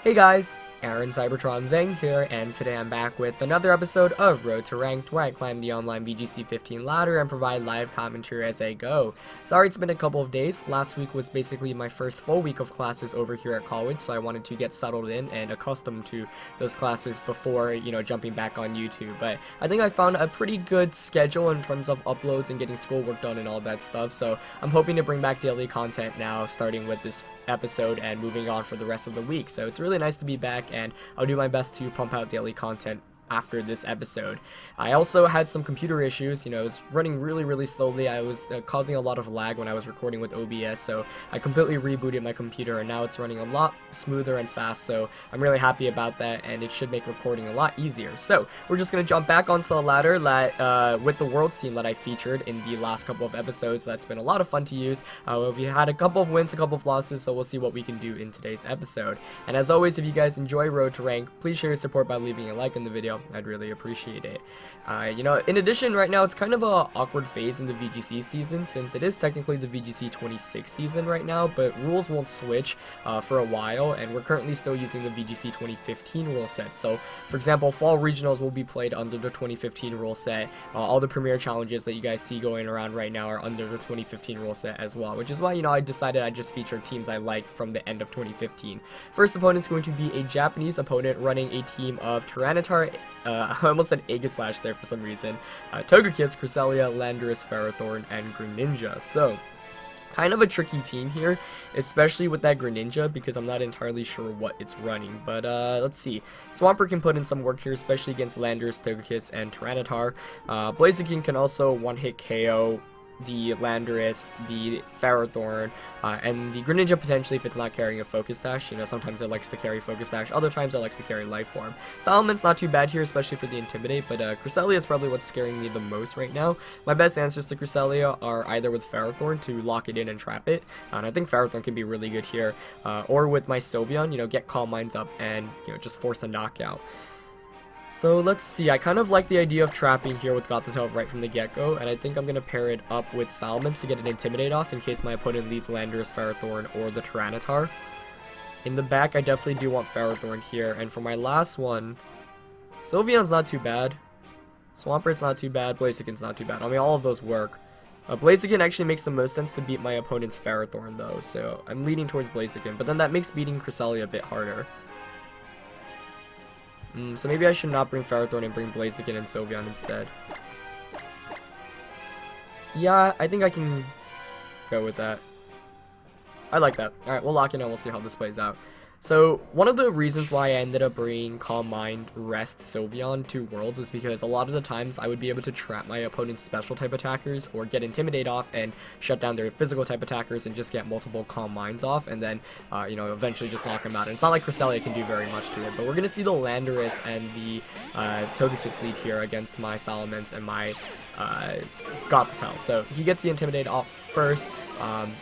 Hey guys, Aaron Cybertron Zeng here, and today I'm back with another episode of Road to Ranked, where I climb the online VGC 15 ladder and provide live commentary as I go. Sorry it's been a couple of days. Last week was basically my first full week of classes over here at college, so I wanted to get settled in and accustomed to those classes before, jumping back on YouTube. But I think I found a pretty good schedule in terms of uploads and getting schoolwork done and all that stuff, so I'm hoping to bring back daily content now, starting with this episode and moving on for the rest of the week. So it's really nice to be back, and I'll do my best to pump out daily content after this episode. I also had some computer issues. It was running really slowly. I was causing a lot of lag when I was recording with OBS, so I completely rebooted my computer and now it's running a lot smoother and fast, so I'm really happy about that, and it should make recording a lot easier. So we're just gonna jump back onto the ladder with the world team that I featured in the last couple of episodes. That's been a lot of fun to use. We had a couple of wins, a couple of losses, so we'll see what we can do in today's episode. And as always, if you guys enjoy Road to Rank, please show your support by leaving a like in the video. I'd really appreciate it. In addition, right now it's kind of a awkward phase in the VGC season, since it is technically the VGC 26 season right now, but rules won't switch for a while, and we're currently still using the VGC 2015 rule set. So, for example, fall regionals will be played under the 2015 rule set. All the premier challenges that you guys see going around right now are under the 2015 rule set as well, which is why, I decided I'd just feature teams I like from the end of 2015. First opponent is going to be a Japanese opponent running a team of Tyranitar, I almost said Aegislash there for some reason, Togekiss, Cresselia, Landorus, Ferrothorn, and Greninja. So, kind of a tricky team here, especially with that Greninja, because I'm not entirely sure what it's running. But let's see. Swampert can put in some work here, especially against Landorus, Togekiss, and Tyranitar. Blaziken can also one-hit KO the Landorus, the Ferrothorn, and the Greninja potentially if it's not carrying a Focus Sash. Sometimes it likes to carry Focus Sash, other times it likes to carry Life Form. Salaman's not too bad here, especially for the Intimidate, but Cresselia is probably what's scaring me the most right now. My best answers to Cresselia are either with Ferrothorn to lock it in and trap it, and I think Ferrothorn can be really good here, or with my Sylveon, get Calm Minds up and, just force a knockout. So let's see, I kind of like the idea of trapping here with Gothitelle right from the get-go, and I think I'm going to pair it up with Salamence to get an Intimidate off in case my opponent leads Landorus, Ferrothorn, or the Tyranitar. In the back, I definitely do want Ferrothorn here, and for my last one, Sylveon's not too bad, Swampert's not too bad, Blaziken's not too bad. I mean, all of those work. Blaziken actually makes the most sense to beat my opponent's Ferrothorn though, so I'm leaning towards Blaziken, but then that makes beating Cresselia a bit harder. So maybe I should not bring Ferrothorn and bring Blaziken and Sylveon instead. Yeah, I think I can go with that. I like that. Alright, we'll lock in and we'll see how this plays out. So, one of the reasons why I ended up bringing Calm Mind, Rest, Sylveon to Worlds is because a lot of the times I would be able to trap my opponent's special type attackers or get Intimidate off and shut down their physical type attackers and just get multiple Calm Minds off and then, eventually just knock them out. And it's not like Cresselia can do very much to it, but we're going to see the Landorus and the Togekiss lead here against my Salamence and my Gothitelle. So, he gets the Intimidate off first.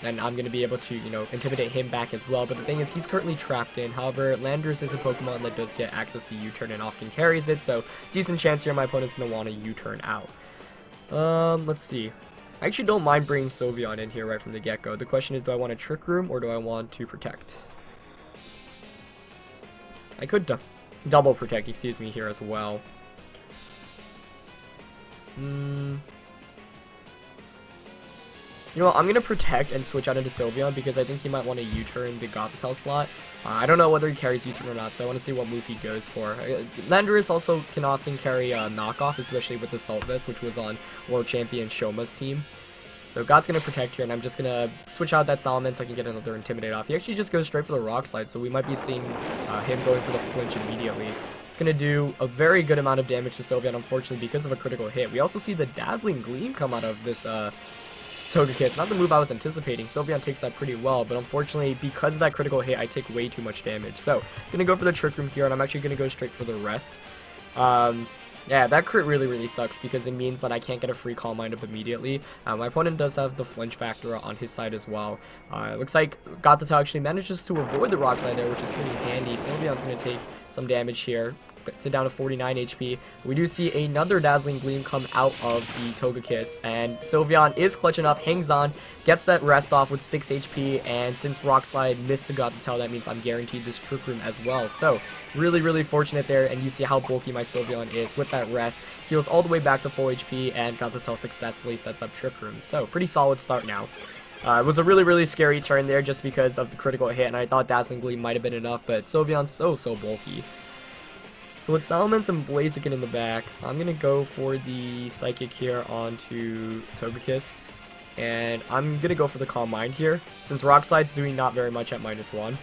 And I'm going to be able to, intimidate him back as well. But the thing is, he's currently trapped in. However, Landorus is a Pokemon that does get access to U-turn and often carries it. So, decent chance here my opponent's going to want to U-turn out. Let's see. I actually don't mind bringing Sylveon in here right from the get-go. The question is, do I want a Trick Room or do I want to Protect? I could double Protect, here as well. I'm going to Protect and switch out into Sylveon because I think he might want to U-turn the Gothitelle slot. I don't know whether he carries U-turn or not, so I want to see what move he goes for. Landorus also can often carry Knockoff, especially with the Salt Vest, which was on World Champion Shoma's team. So God's going to Protect here, and I'm just going to switch out that Salamence so I can get another Intimidate off. He actually just goes straight for the Rock Slide, so we might be seeing him going for the flinch immediately. It's going to do a very good amount of damage to Sylveon, unfortunately, because of a critical hit. We also see the Dazzling Gleam come out of this Togekiss. Not the move I was anticipating. Sylveon takes that pretty well, but unfortunately, because of that critical hit, I take way too much damage. So, gonna go for the Trick Room here, and I'm actually gonna go straight for the Rest. Yeah, that crit really sucks because it means that I can't get a free Calm Mind up immediately. My opponent does have the flinch factor on his side as well. It looks like Gothitelle actually manages to avoid the Rock Slide there, which is pretty handy. Sylveon's gonna take some damage here. cuts it down to 49 HP. We do see another Dazzling Gleam come out of the Togekiss, and Sylveon is clutch enough, hangs on, gets that rest off with 6 HP, and since Rock Slide missed the Gothitelle, that means I'm guaranteed this Trick Room as well. So, really fortunate there, and you see how bulky my Sylveon is with that rest. Heals all the way back to full HP, and Gothitelle successfully sets up Trick Room. So, pretty solid start now. It was a really scary turn there just because of the critical hit, and I thought Dazzling Gleam might have been enough, but Sylveon's so bulky. So with Salamence and Blaziken in the back, I'm going to go for the Psychic here onto Togekiss. And I'm going to go for the Calm Mind here, since Rock Slide's doing not very much at -1.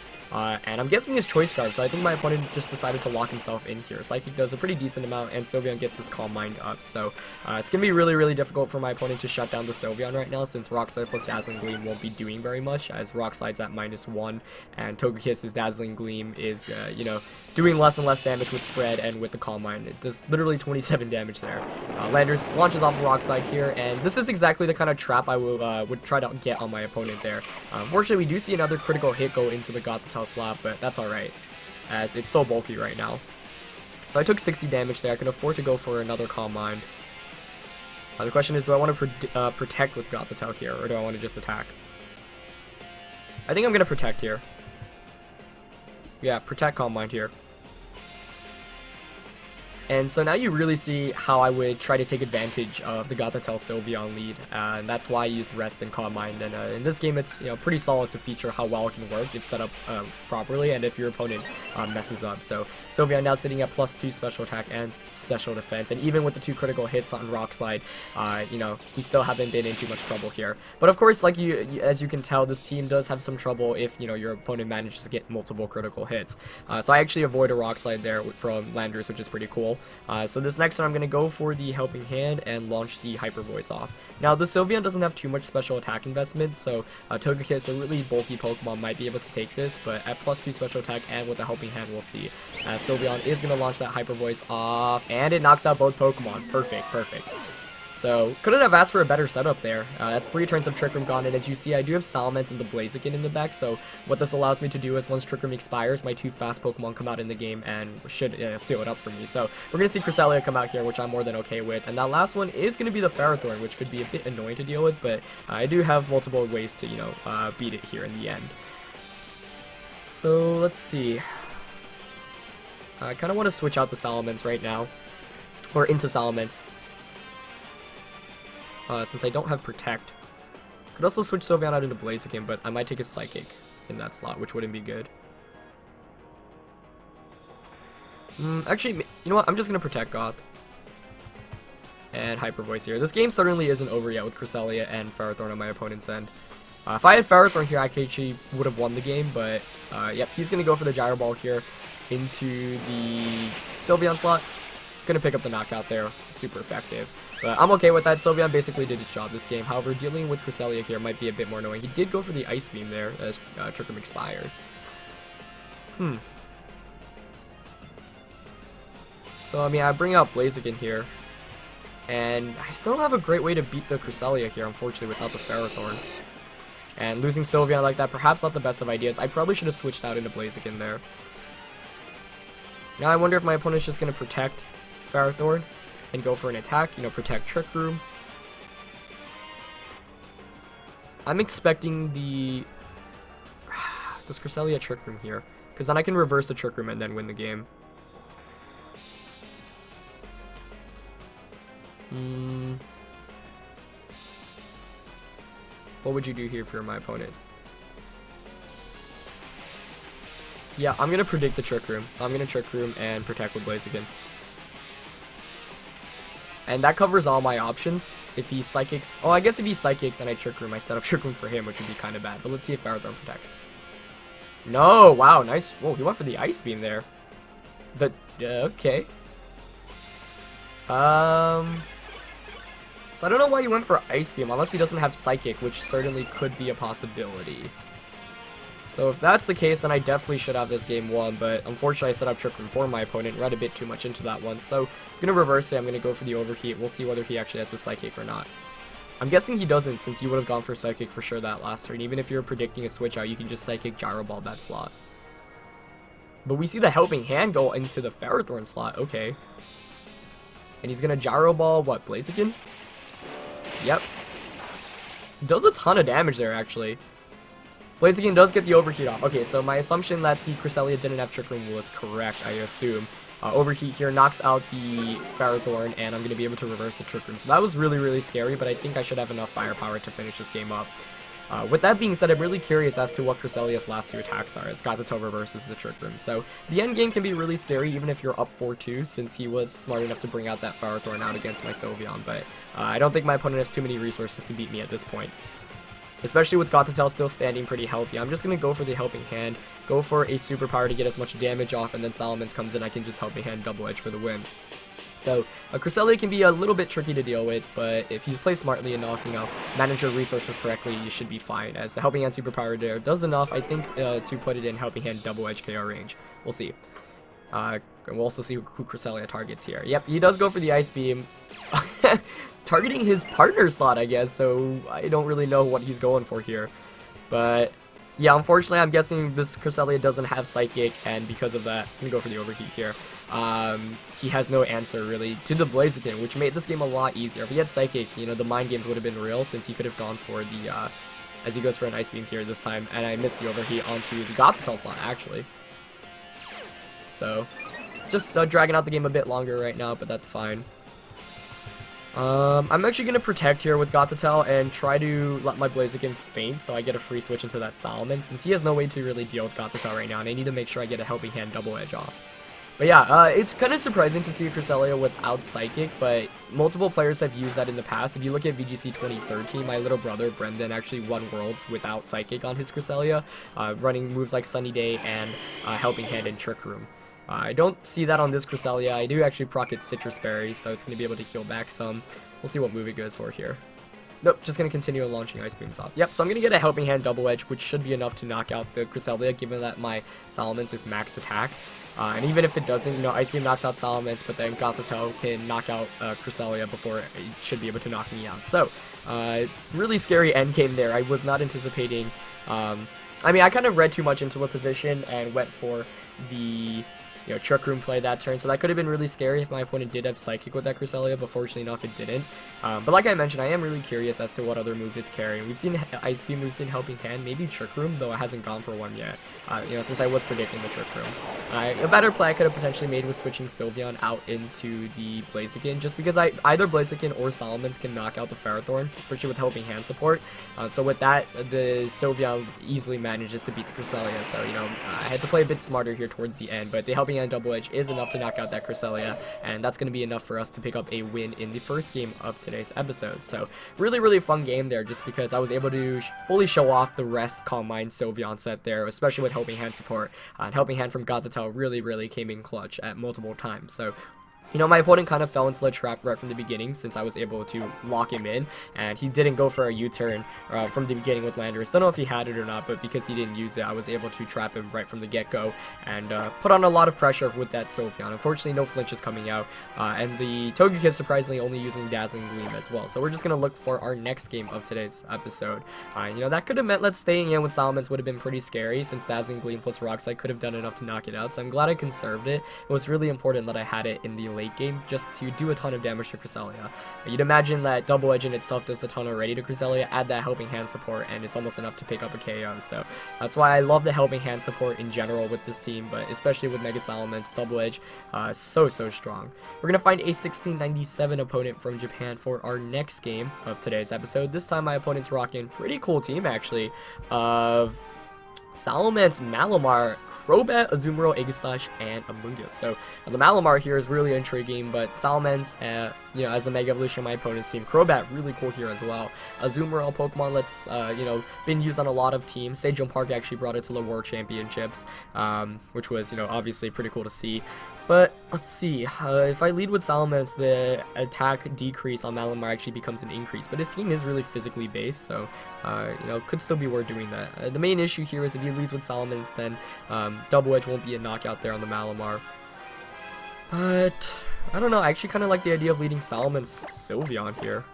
And I'm guessing his Choice Scarf, so I think my opponent just decided to lock himself in here. Psychic does a pretty decent amount, and Sylveon gets his Calm Mind up. So it's going to be really difficult for my opponent to shut down the Sylveon right now, since Rock Slide plus Dazzling Gleam won't be doing very much, as Rock Slide's at -1, and Togekiss's Dazzling Gleam is, doing less and less damage with Spread and with the Calm Mind. It does literally 27 damage there. Landers launches off of Rock Slide here, and this is exactly the kind of trap I would try to get on my opponent there. Unfortunately, we do see another critical hit go into the Gothitelle slot, but that's alright, as it's so bulky right now. So I took 60 damage there. I can afford to go for another Calm Mind. The question is, do I want to protect with Gothitelle here, or do I want to just attack? I think I'm going to protect here. Yeah, protect Calm Mind here. And so now you really see how I would try to take advantage of the Gothitelle Sylveon lead, and that's why I used Rest and Calm Mind. And in this game, it's pretty solid to feature how well it can work if set up properly, and if your opponent messes up. So Sylveon now sitting at +2 special attack and special defense, and even with the 2 critical hits on Rock Slide, we still haven't been in too much trouble here. But of course, like as you can tell, this team does have some trouble if your opponent manages to get multiple critical hits. So I actually avoid a Rock Slide there from Landers, which is pretty cool. So this next one, I'm going to go for the Helping Hand and launch the Hyper Voice off. Now, the Sylveon doesn't have too much special attack investment, so Togekiss, a really bulky Pokemon, might be able to take this, but at +2 special attack and with the Helping Hand, we'll see. Sylveon is going to launch that Hyper Voice off, and it knocks out both Pokemon. Perfect. So, couldn't have asked for a better setup there. That's 3 turns of Trick Room gone, and as you see, I do have Salamence and the Blaziken in the back, so what this allows me to do is once Trick Room expires, my 2 fast Pokemon come out in the game and should seal it up for me. So, we're going to see Cresselia come out here, which I'm more than okay with, and that last one is going to be the Ferrothorn, which could be a bit annoying to deal with, but I do have multiple ways to, beat it here in the end. So, let's see. I kind of want to switch out the Salamence right now, or into Salamence. Since I don't have Protect. Could also switch Sylveon out into Blaziken, but I might take a Psychic in that slot, which wouldn't be good. Actually, you know what? I'm just going to Protect Goth. And Hyper Voice here. This game certainly isn't over yet with Cresselia and Ferrothorn on my opponent's end. If I had Ferrothorn here, I actually would have won the game, but yep, he's going to go for the Gyro Ball here into the Sylveon slot. Going to pick up the knockout there. Super effective. But I'm okay with that. Sylveon basically did its job this game. However, dealing with Cresselia here might be a bit more annoying. He did go for the Ice Beam there as Trick Room expires. So, I mean, I bring out Blaziken here. And I still don't have a great way to beat the Cresselia here, unfortunately, without the Ferrothorn. And losing Sylveon like that, perhaps not the best of ideas. I probably should have switched out into Blaziken there. Now I wonder if my opponent's just going to protect Ferrothorn and go for an attack, protect Trick Room. I'm expecting this Cresselia Trick Room here, because then I can reverse the Trick Room and then win the game. What would you do here for my opponent? Yeah, I'm going to predict the Trick Room, so I'm going to Trick Room and protect with Blaziken. And that covers all my options. If he Psychics... Oh, I guess if he Psychics and I Trick Room, I set up Trick Room for him, which would be kind of bad. But let's see if Ferrothorn protects. No! Wow, nice. Whoa, he went for the Ice Beam there. Okay. So I don't know why he went for Ice Beam, unless he doesn't have Psychic, which certainly could be a possibility. So if that's the case, then I definitely should have this game won, but unfortunately I set up Trick Room for my opponent, read a bit too much into that one, so I'm going to reverse it, I'm going to go for the Overheat, we'll see whether he actually has a Psychic or not. I'm guessing he doesn't, since he would have gone for Psychic for sure that last turn. Even if you're predicting a switch out, you can just Psychic Gyro Ball that slot. But we see the Helping Hand go into the Ferrothorn slot. Okay. And he's gonna Gyro Ball, what, Blaziken? Yep. Does a ton of damage there, actually. Blaziken does get the Overheat off. Okay, so my assumption that the Cresselia didn't have Trick Room was correct, I assume. Overheat here knocks out the Ferrothorn, and I'm going to be able to reverse the Trick Room. So that was really, really scary, but I think I should have enough firepower to finish this game up. With that being said, I'm really curious as to what Cresselia's last 2 attacks are, as Gothitelle reverses the Trick Room. So the end game can be really scary, even if you're up 4-2, since he was smart enough to bring out that Ferrothorn out against my Sylveon, but I don't think my opponent has too many resources to beat me at this point. Especially with Gothitelle still standing pretty healthy. I'm just going to go for the Helping Hand, go for a superpower to get as much damage off, and then Salamence comes in, I can just Helping Hand Double Edge for the win. So, Cresselia can be a little bit tricky to deal with, but if you play smartly enough, you know, manage your resources correctly, you should be fine, as the Helping Hand superpower there does enough, I think, to put it in Helping Hand Double Edge KO range. We'll see. We'll also see who Cresselia targets here. Yep, he does go for the Ice Beam. Targeting his partner slot, I guess, so I don't really know what he's going for here. But, yeah, unfortunately, I'm guessing this Cresselia doesn't have Psychic, and because of that, I'm going to go for the Overheat here. He has no answer, really, to the Blaziken, which made this game a lot easier. If he had Psychic, you know, the Mind Games would have been real, since he could have gone for the, as he goes for an Ice Beam here this time, and I missed the Overheat onto the Gothitelle slot, actually. So, just dragging out the game a bit longer right now, but that's fine. I'm actually going to protect here with Gothitelle and try to let my Blaziken faint so I get a free switch into that Salamence, since he has no way to really deal with Gothitelle right now, and I need to make sure I get a Helping Hand Double Edge off. But yeah, it's kind of surprising to see a Cresselia without Psychic, but multiple players have used that in the past. If you look at VGC 2013, my little brother Brendan actually won Worlds without Psychic on his Cresselia, running moves like Sunny Day and Helping Hand and Trick Room. I don't see that on this Cresselia. I do actually proc its Citrus Berry, so it's going to be able to heal back some. We'll see what move it goes for here. Nope, just going to continue launching Ice Beams off. Yep, so I'm going to get a Helping Hand Double Edge, which should be enough to knock out the Cresselia, given that my Salamence is max attack. And even if it doesn't, you know, Ice Beam knocks out Salamence, but then Gothitelle can knock out Cresselia before it should be able to knock me out. So, really scary end game there. I was not anticipating... I mean, I kind of read too much into the position and went for the... Trick Room play that turn, so that could have been really scary if my opponent did have Psychic with that Cresselia, but fortunately enough, it didn't. But like I mentioned, I am really curious as to what other moves it's carrying. We've seen Ice Beam, we've seen Helping Hand, maybe Trick Room, though it hasn't gone for one yet, since I was predicting the Trick Room. A better play I could have potentially made was switching Sylveon out into the Blaziken, just because either Blaziken or Salamence can knock out the Ferrothorn, especially with Helping Hand support. So with that, the Sylveon easily manages to beat the Cresselia, so, I had to play a bit smarter here towards the end, but the Helping Hand Double Edge is enough to knock out that Cresselia, and that's going to be enough for us to pick up a win in the first game of today's episode. So really, really fun game there, just because I was able to fully show off the rest Calm Mind Sylveon set there, especially with Helping Hand support. And Helping Hand from Gothitelle really, really came in clutch at multiple times. So my opponent kind of fell into the trap right from the beginning, since I was able to lock him in, and he didn't go for a U-turn from the beginning with Landorus. Don't know if he had it or not, but because he didn't use it, I was able to trap him right from the get-go and put on a lot of pressure with that Sylveon. Unfortunately, no flinch is coming out, and the Togekiss surprisingly only using Dazzling Gleam as well. So we're just going to look for our next game of today's episode. That could have meant staying in with Salamence would have been pretty scary, since Dazzling Gleam plus Rock Slide could have done enough to knock it out, so I'm glad I conserved it. It was really important that I had it in the late game just to do a ton of damage to Cresselia. You'd imagine that Double Edge in itself does a ton already to Cresselia, add that Helping Hand support, and it's almost enough to pick up a KO. So that's why I love the Helping Hand support in general with this team, but especially with Mega Salamence, Double Edge, so strong. We're going to find a 1697 opponent from Japan for our next game of today's episode. This time my opponent's rocking pretty cool team, actually, of Salamence, Malamar, Crobat, Azumarill, Aegislash, and Amoonguss. So the Malamar here is really intriguing, but Salamence, as a Mega Evolution on my opponent's team. Crobat, really cool here as well. Azumarill Pokemon that's, been used on a lot of teams. Sejong Park actually brought it to the World Championships, which was, obviously pretty cool to see. But let's see, if I lead with Salamence, the attack decrease on Malamar actually becomes an increase. But his team is really physically based, so, could still be worth doing that. The main issue here is if he leads with Salamence, then Double Edge won't be a knockout there on the Malamar. But I don't know, I actually kind of like the idea of leading Salamence Sylveon here.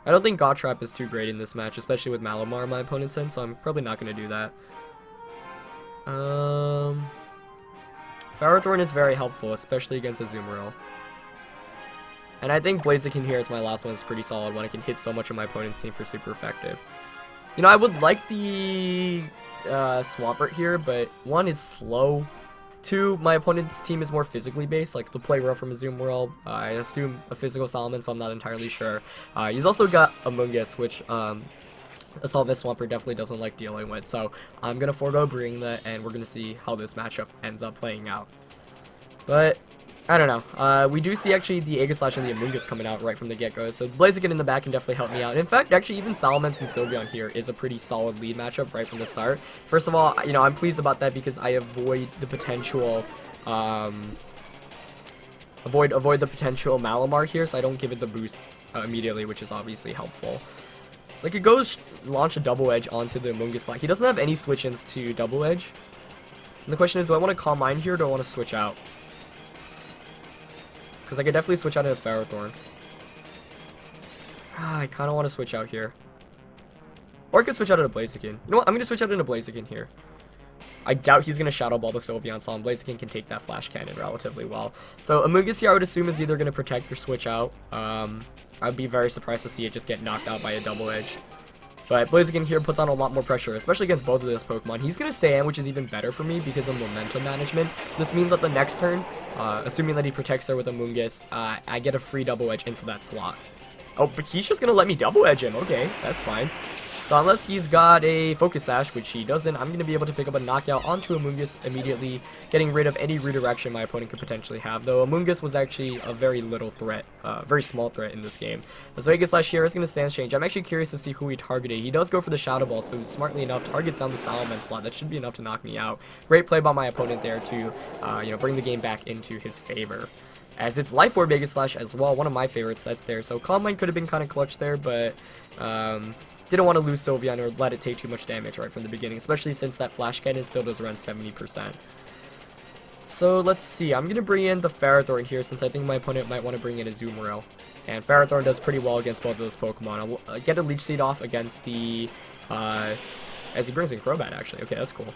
I don't think Gotrap is too great in this match, especially with Malamar on my opponent's end, so I'm probably not going to do that. Ferrothorn is very helpful, especially against Azumarill. And I think Blaziken here is my last one. Is pretty solid when I can hit so much of my opponent's team for super effective. You know, I would like the Swampert here, but one, it's slow. Two, my opponent's team is more physically based, like the play rough from Azumarill. I assume a physical Salmon, so I'm not entirely sure. He's also got Amoonguss, which Assault Vest Swampert definitely doesn't like dealing with. So I'm going to forego bringing that, and we're going to see how this matchup ends up playing out. But I don't know. We do see actually the Aegislash and the Amoonguss coming out right from the get-go, so Blaziken in the back can definitely help me out. And in fact, actually, even Salamence and Sylveon here is a pretty solid lead matchup right from the start. First of all, you know, I'm pleased about that because I avoid the potential, avoid the potential Malamar here, so I don't give it the boost immediately, which is obviously helpful. So I could go launch a Double Edge onto the Amoonguss. He doesn't have any switch-ins to Double Edge. And the question is, do I want to Calm Mind here, or do I want to switch out? Because I could definitely switch out into Ferrothorn. I kind of want to switch out here. Or I could switch out into Blaziken. You know what? I'm going to switch out into Blaziken here. I doubt he's going to Shadow Ball the Sylveon, so Blaziken can take that Flash Cannon relatively well. So Amoonguss here I would assume is either going to protect or switch out. I'd be very surprised to see it just get knocked out by a Double Edge. But Blaziken here puts on a lot more pressure, especially against both of those Pokemon. He's going to stay in, which is even better for me because of momentum management. This means that the next turn, assuming that he protects her with Amoonguss, I get a free Double Edge into that slot. Oh, but he's just going to let me Double Edge him. Okay, that's fine. So unless he's got a Focus Sash, which he doesn't, I'm going to be able to pick up a knockout onto Amoonguss immediately, getting rid of any redirection my opponent could potentially have. Though Amoonguss was actually a very little threat, very small threat in this game. So Aegislash here is going to stance change. I'm actually curious to see who he targeted. He does go for the Shadow Ball, so smartly enough targets down the Salamence slot. That should be enough to knock me out. Great play by my opponent there to, you know, bring the game back into his favor. As it's Life Orb Aegislash as well, one of my favorite sets there. So Calm Mind could have been kind of clutch there, but didn't want to lose Sylveon or let it take too much damage right from the beginning, especially since that Flash Cannon still does around 70%. So let's see, I'm going to bring in the Ferrothorn here since I think my opponent might want to bring in a Azumarill. And Ferrothorn does pretty well against both of those Pokemon. I'll get a Leech Seed off against the, as he brings in Crobat actually. Okay, that's cool.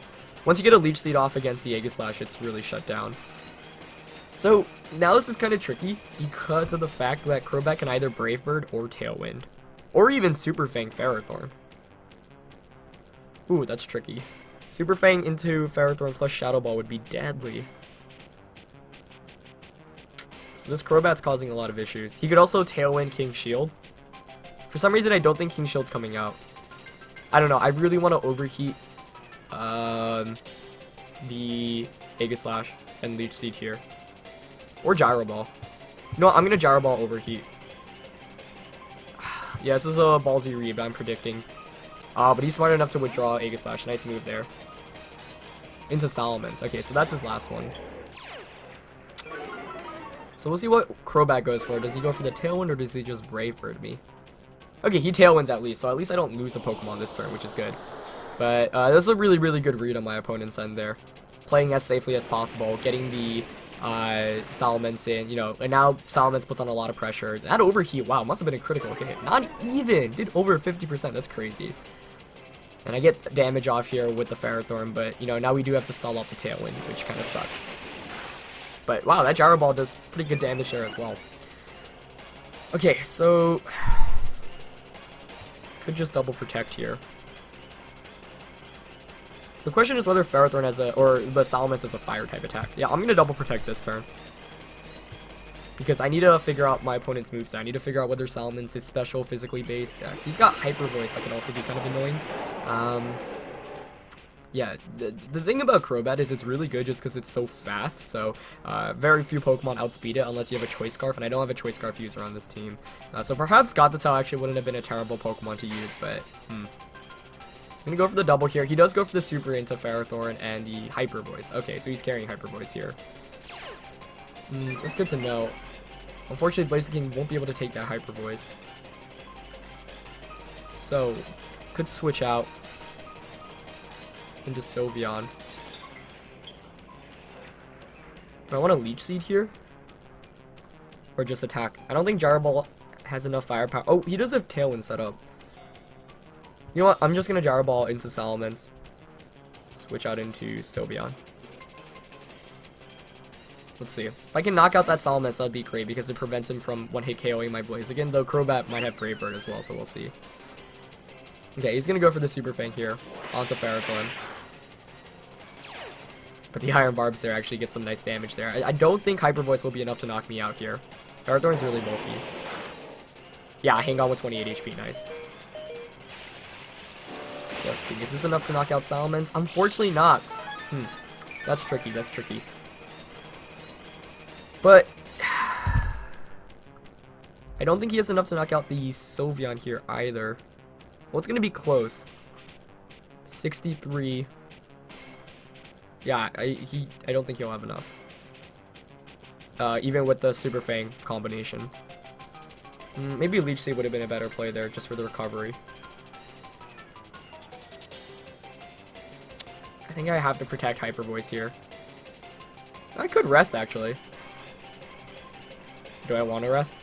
Once you get a Leech Seed off against the Aegislash, it's really shut down. So now this is kind of tricky because of the fact that Crobat can either Brave Bird or Tailwind. Or even Super Fang Ferrothorn. Ooh, that's tricky. Super Fang into Ferrothorn plus Shadow Ball would be deadly. So this Crobat's causing a lot of issues. He could also Tailwind King Shield. For some reason, I don't think King Shield's coming out. I don't know. I really want to overheat the Aegislash and Leech Seed here. Or Gyro Ball. No, I'm going to Gyro Ball overheat. Yeah, this is a ballsy read, I'm predicting. But he's smart enough to withdraw Aegislash. Nice move there. Into Salamence. Okay, so that's his last one. So we'll see what Crobat goes for. Does he go for the Tailwind or does he just Brave Bird me? Okay, he Tailwinds at least, so at least I don't lose a Pokemon this turn, which is good. But this is a really, really good read on my opponent's end there. Playing as safely as possible, getting the Salamence in, you know, and now Salamence puts on a lot of pressure. That overheat, wow, must have been a critical hit. Not even! Did over 50%, that's crazy. And I get damage off here with the Ferrothorn, but, you know, now we do have to stall off the Tailwind, which kind of sucks. But, wow, that Gyro Ball does pretty good damage there as well. Okay, so could just double protect here. The question is whether Ferrothorn has a, or the Salamence has a fire type attack. Yeah, I'm gonna double protect this turn. Because I need to figure out my opponent's moveset. I need to figure out whether Salamence is special, physically based. Yeah, if he's got Hyper Voice, that can also be kind of annoying. Yeah, the thing about Crobat is it's really good just because it's so fast, so very few Pokemon outspeed it unless you have a Choice Scarf, and I don't have a Choice Scarf user on this team. So perhaps Gothitelle actually wouldn't have been a terrible Pokemon to use, but I'm gonna go for the double here. He does go for the Super into Ferrothorn and the Hyper Voice. Okay, so he's carrying Hyper Voice here. That's good to know. Unfortunately, Blaziken won't be able to take that Hyper Voice. So, could switch out into Sylveon. Do I want to Leech Seed here? Or just attack? I don't think Gyro Ball has enough firepower. Oh, he does have Tailwind set up. You know what? I'm just going to Gyro Ball into Salamence. switch out into Sylveon. Let's see. If I can knock out that Salamence, that would be great because it prevents him from one-hit KOing my Blaziken, though Crobat might have Brave Bird as well, so we'll see. Okay, he's going to go for the Super Fang here onto Ferrothorn. But the Iron Barbs there actually get some nice damage there. I don't think Hyper Voice will be enough to knock me out here. Ferrothorn's really bulky. Yeah, hang on with 28 HP, nice. So let's see, is this enough to knock out Salamence? Unfortunately not. That's tricky, that's tricky. But I don't think he has enough to knock out the Sylveon here either. Well, it's going to be close. 63. Yeah, I don't think he'll have enough. Even with the Super Fang combination. Maybe Leech Seed would have been a better play there just for the recovery. I think I have to protect Hyper Voice here. I could rest actually. Do I want to rest?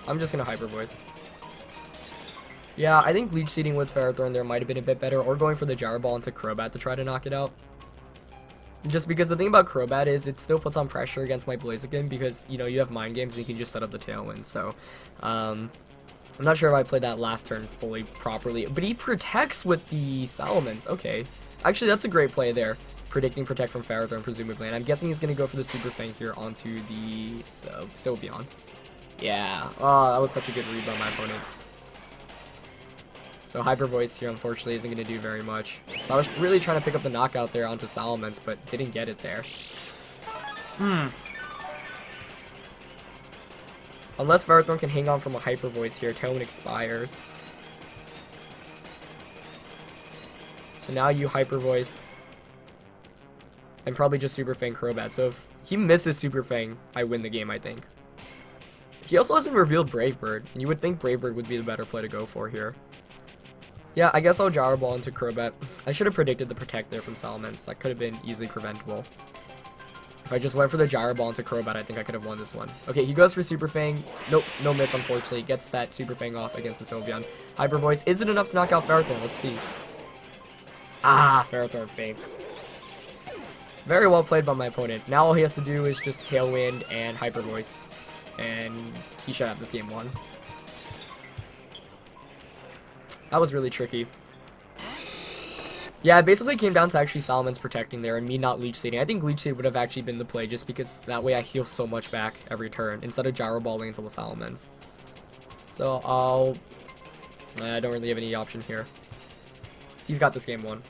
I'm just gonna Hyper Voice. Yeah, I think Leech Seeding with Ferrothorn there might have been a bit better, or going for the Gyro Ball into Crobat to try to knock it out. Just because the thing about Crobat is it still puts on pressure against my Blaziken because, you know, you have Mind Games and you can just set up the Tailwind, so I'm not sure if I played that last turn fully properly, but he protects with the Salamence. Okay. Actually, that's a great play there. Predicting Protect from Ferrothorn, presumably. And I'm guessing he's going to go for the Super Fang here onto the Sylveon. Yeah. Oh, that was such a good read by my opponent. So Hyper Voice here, unfortunately, isn't going to do very much. So I was really trying to pick up the knockout there onto Salamence, but didn't get it there. Unless Ferrothorn can hang on from a Hyper Voice here, Tailwind expires. So now you Hyper Voice. And probably just Super Fang Crobat. So if he misses Super Fang, I win the game, I think. He also hasn't revealed Brave Bird, and you would think Brave Bird would be the better play to go for here. Yeah, I guess I'll Gyro Ball into Crobat. I should have predicted the Protect there from Salamence. That could have been easily preventable. If I just went for the Gyro Ball into Crobat, I think I could have won this one. Okay, he goes for Super Fang. Nope, no miss, unfortunately. Gets that Super Fang off against the Sylveon. Hyper Voice. Is it enough to knock out Ferrothorn? Let's see. Ah, Ferrothorn faints. Very well played by my opponent. Now all he has to do is just Tailwind and Hyper Voice. And he should have this game won. That was really tricky. Yeah, it basically came down to actually Salamence protecting there and me not Leech Seeding. I think Leech Seed would have actually been the play just because that way I heal so much back every turn instead of Gyro Balling into the Salamence. So I don't really have any option here. He's got this game won.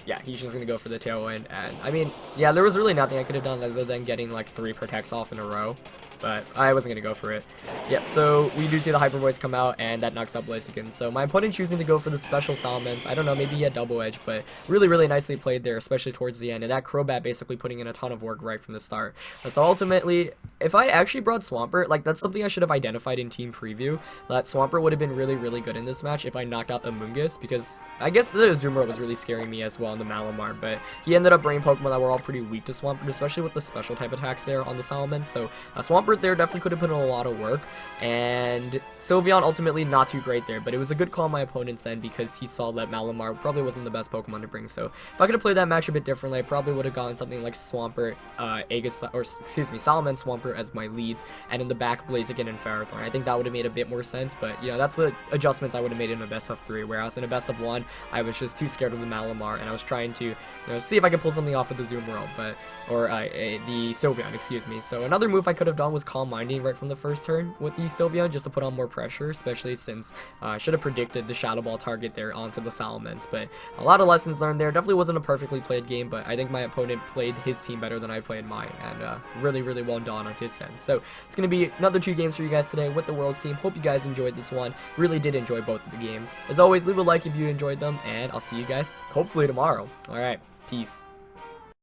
Yeah, he's just going to go for the Tailwind, and, I mean, yeah, there was really nothing I could have done other than getting, like, 3 Protects off in a row, but I wasn't going to go for it. Yep, so we do see the Hyper Voice come out, and that knocks out Blaziken. So my opponent choosing to go for the Special Salamence, I don't know, maybe he had Double Edge, but really, really nicely played there, especially towards the end, and that Crobat basically putting in a ton of work right from the start. So ultimately, if I actually brought Swampert, like, that's something I should have identified in Team Preview, that Swampert would have been really, really good in this match if I knocked out Amoonguss, because I guess the Azumarill was really scaring me as well, the Malamar, but he ended up bringing Pokemon that were all pretty weak to Swampert, especially with the special type attacks there on the Salamence, so Swampert there definitely could have put in a lot of work, and Sylveon ultimately not too great there, but it was a good call on my opponent's end because he saw that Malamar probably wasn't the best Pokemon to bring, so if I could have played that match a bit differently, I probably would have gotten something like Swampert, Salamence, Swampert as my leads, and in the back Blaziken and Ferrothorn. I think that would have made a bit more sense, but, you know, that's the adjustments I would have made in a best of 3, whereas in a best of 1, I was just too scared of the Malamar, and I was trying to, you know, see if I could pull something off with the Azumarill, or the Sylveon, excuse me. So another move I could have done was Calm Minding right from the first turn with the Sylveon, just to put on more pressure, especially since I should have predicted the Shadow Ball target there onto the Salamence, but a lot of lessons learned there. Definitely wasn't a perfectly played game, but I think my opponent played his team better than I played mine, and really, really well done on his end. So it's going to be another 2 games for you guys today with the Worlds team. Hope you guys enjoyed this one. Really did enjoy both of the games. As always, leave a like if you enjoyed them, and I'll see you guys hopefully tomorrow. Alright, peace.